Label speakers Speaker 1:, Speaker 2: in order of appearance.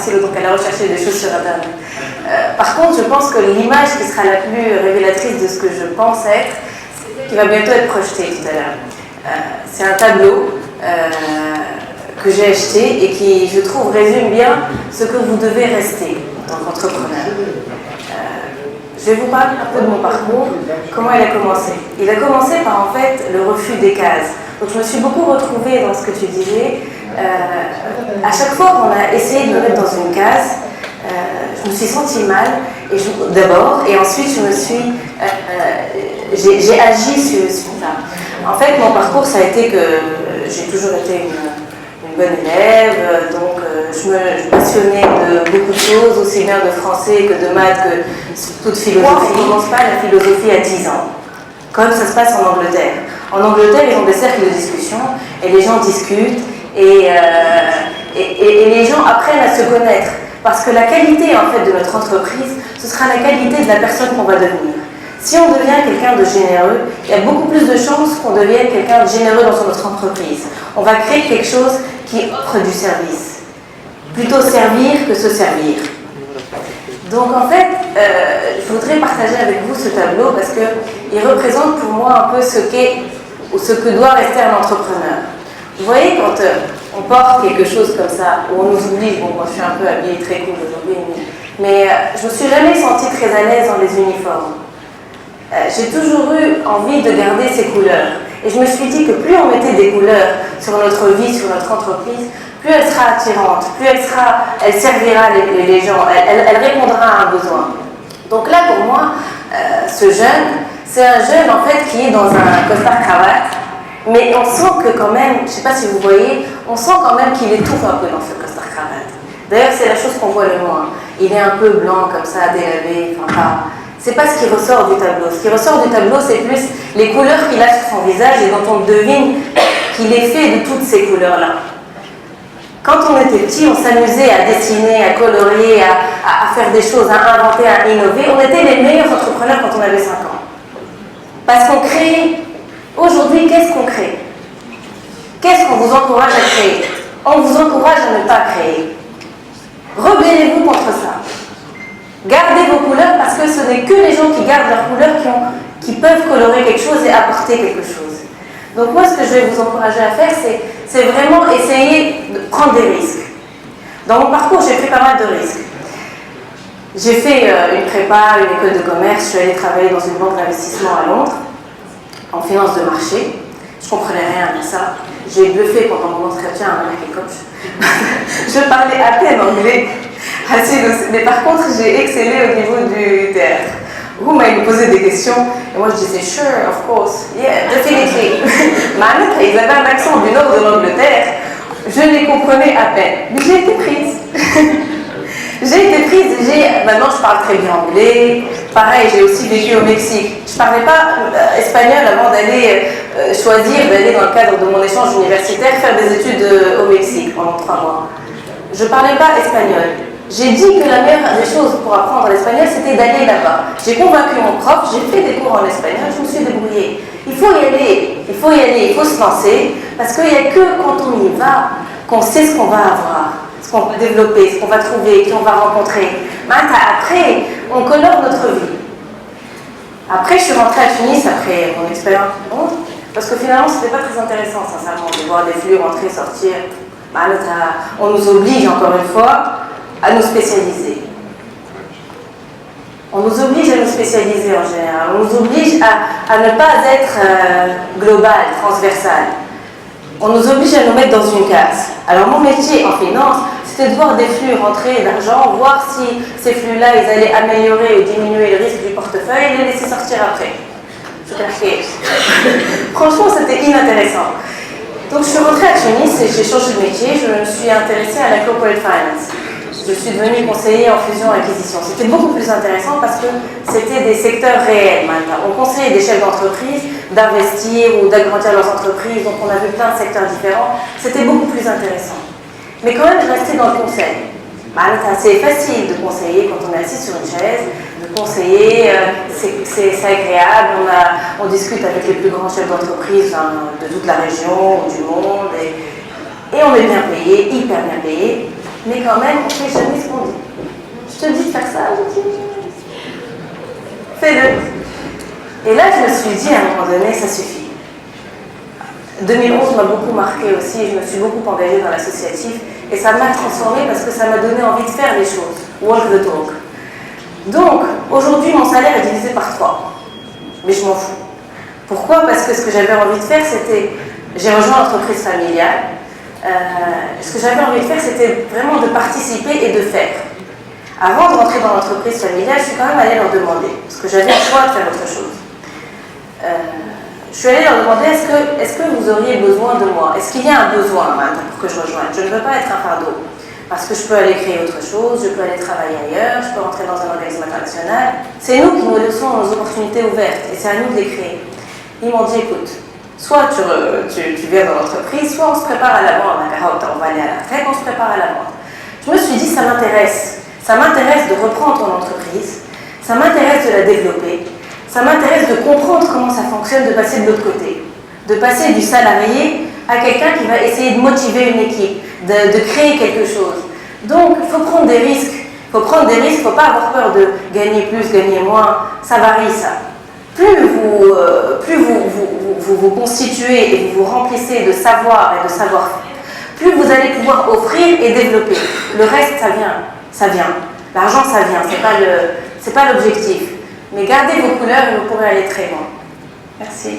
Speaker 1: facile autant qu'elle a recherché des choses sur Internet. Par contre, je pense que l'image qui sera la plus révélatrice de ce que je pense être, c'est qui va bientôt être projetée tout à l'heure. C'est un tableau que j'ai acheté et qui, je trouve, résume bien ce que vous devez rester en tant qu'entrepreneur. Je vais vous parler un peu de mon parcours, comment il a commencé. Il a commencé par, en fait, le refus des cases. Donc je me suis beaucoup retrouvée dans ce que tu disais. À chaque fois qu'on a essayé de me mettre dans une case, je me suis sentie mal, d'abord, et ensuite j'ai agi sur ça. En fait, mon parcours, ça a été que j'ai toujours été une bonne élève, donc je me passionnais de beaucoup de choses, aussi bien de français que de maths, que surtout de philosophie. On ne commence pas la philosophie à 10 ans, comme ça se passe en Angleterre. En Angleterre, ils ont des cercles de discussion, et les gens discutent, et les gens apprennent à se connaître. Parce que la qualité, en fait, de notre entreprise, ce sera la qualité de la personne qu'on va devenir. Si on devient quelqu'un de généreux, il y a beaucoup plus de chances qu'on devienne quelqu'un de généreux dans notre entreprise. On va créer quelque chose qui offre du service. Plutôt servir que se servir. Donc en fait, je voudrais partager avec vous ce tableau parce qu'il représente pour moi un peu ce qu'est ou ce que doit rester un entrepreneur. Vous voyez, quand on porte quelque chose comme ça, où on nous oublie, bon, moi je suis un peu habillée très cool aujourd'hui, mais je me suis jamais sentie très à l'aise dans les uniformes. J'ai toujours eu envie de garder ces couleurs. Et je me suis dit que plus on mettait des couleurs sur notre vie, sur notre entreprise, plus elle sera attirante, plus elle servira les gens, elle répondra à un besoin. Donc là, pour moi, ce jeune, c'est un jeune en fait qui est dans un costard-cravate, mais on sent que quand même, je ne sais pas si vous voyez, on sent quand même qu'il étouffe un peu dans ce costard-cravate. D'ailleurs, c'est la chose qu'on voit le moins. Il est un peu blanc comme ça, délavé, enfin pas... C'est pas ce qui ressort du tableau. Ce qui ressort du tableau, c'est plus les couleurs qu'il a sur son visage et dont on devine qu'il est fait de toutes ces couleurs-là. Quand on était petit, on s'amusait à dessiner, à colorier, à faire des choses, à inventer, à innover. On était les meilleurs entrepreneurs quand on avait 5 ans. Parce qu'on crée. Aujourd'hui, qu'est-ce qu'on crée? Qu'est-ce qu'on vous encourage à créer? On vous encourage à ne pas créer. Rebellez-vous contre ça. Gardez vos couleurs parce que ce n'est que les gens qui gardent leurs couleurs qui peuvent colorer quelque chose et apporter quelque chose. Donc moi, ce que je vais vous encourager à faire, c'est vraiment essayer de prendre des risques. Dans mon parcours, j'ai pris pas mal de risques. J'ai fait une prépa, une école de commerce, je suis allée travailler dans une banque d'investissement à Londres, en finance de marché. Je ne comprenais rien à ça. J'ai bluffé pendant mon entretien à Market Coach. Je parlais à peine anglais. Mais par contre, j'ai excellé au niveau du théâtre. Vous m'avez posé des questions et moi je disais sure, of course, yeah, definitely. Mais ils avaient un accent du nord de l'Angleterre. Je les comprenais à peine. Mais j'ai été prise. Maintenant je parle très bien anglais. Pareil, j'ai aussi vécu au Mexique. Je ne parlais pas espagnol avant d'aller choisir d'aller dans le cadre de mon échange universitaire faire des études au Mexique pendant 3 mois. Je ne parlais pas espagnol. J'ai dit que la meilleure des choses pour apprendre l'espagnol, c'était d'aller là-bas. J'ai convaincu mon prof, j'ai fait des cours en espagnol, je me suis débrouillée. Il faut y aller, il faut se lancer, parce qu'il n'y a que quand on y va qu'on sait ce qu'on va avoir, ce qu'on va développer, ce qu'on va trouver, qui on va rencontrer. Après, on colore notre vie. Après, je suis rentrée à Tunis après mon expérience du monde, parce que finalement, ce n'était pas très intéressant, sincèrement, de voir des flux rentrer, sortir. On nous oblige, encore une fois, à nous spécialiser. On nous oblige à nous spécialiser en général. On nous oblige à ne pas être global, transversal. On nous oblige à nous mettre dans une case. Alors mon métier en finance, c'était de voir des flux rentrer d'argent, voir si ces flux-là, ils allaient améliorer ou diminuer le risque du portefeuille et les laisser sortir après. Franchement, c'était inintéressant. Donc je suis rentrée à Tunis et j'ai changé de métier. Je me suis intéressée à la corporate finance. Je suis devenue conseiller en fusion-acquisition. C'était beaucoup plus intéressant parce que c'était des secteurs réels maintenant. On conseillait des chefs d'entreprise d'investir ou d'agrandir leurs entreprises, donc on a vu plein de secteurs différents. C'était beaucoup plus intéressant. Mais quand même, je restais dans le conseil. C'est facile de conseiller quand on est assis sur une chaise, de conseiller, c'est agréable, on discute avec les plus grands chefs d'entreprise de toute la région ou du monde, et on est bien payé, hyper bien payé. mais quand même, on ne fait jamais ce qu'on dit. Je te dis de faire ça, je dis, fais-le. Et là, je me suis dit à un moment donné, ça suffit. 2011 m'a beaucoup marqué aussi, je me suis beaucoup engagée dans l'associatif et ça m'a transformée parce que ça m'a donné envie de faire les choses. Walk the talk. Donc, aujourd'hui, mon salaire est divisé par 3. Mais je m'en fous. Pourquoi? Parce que ce que j'avais envie de faire, c'était... J'ai rejoint l'entreprise familiale. Ce que j'avais envie de faire, c'était vraiment de participer et de faire. Avant de rentrer dans l'entreprise familiale, je suis quand même allée leur demander, parce que j'avais le choix de faire autre chose. Je suis allée leur demander, est-ce que vous auriez besoin de moi? Est-ce qu'il y a un besoin maintenant pour que je rejoigne? Je ne veux pas être un fardeau, parce que je peux aller créer autre chose, je peux aller travailler ailleurs, je peux rentrer dans un organisme international. C'est nous qui nous laissons nos opportunités ouvertes, et c'est à nous de les créer. Ils m'ont dit, écoute, soit tu viens dans l'entreprise, soit on se prépare à la vente. On va aller à la retraite, on se prépare à la vente. Je me suis dit, ça m'intéresse. Ça m'intéresse de reprendre ton entreprise, ça m'intéresse de la développer, ça m'intéresse de comprendre comment ça fonctionne, de passer de l'autre côté, de passer du salarié à quelqu'un qui va essayer de motiver une équipe, de créer quelque chose. Donc, il faut prendre des risques. Il faut prendre des risques, il ne faut pas avoir peur de gagner plus, gagner moins. Ça varie, ça. Plus vous constituez et vous remplissez de savoir et de savoir-faire, plus vous allez pouvoir offrir et développer. Le reste, ça vient. Ça vient. L'argent, ça vient. C'est pas l'objectif. Mais gardez vos couleurs et vous pourrez aller très loin. Merci.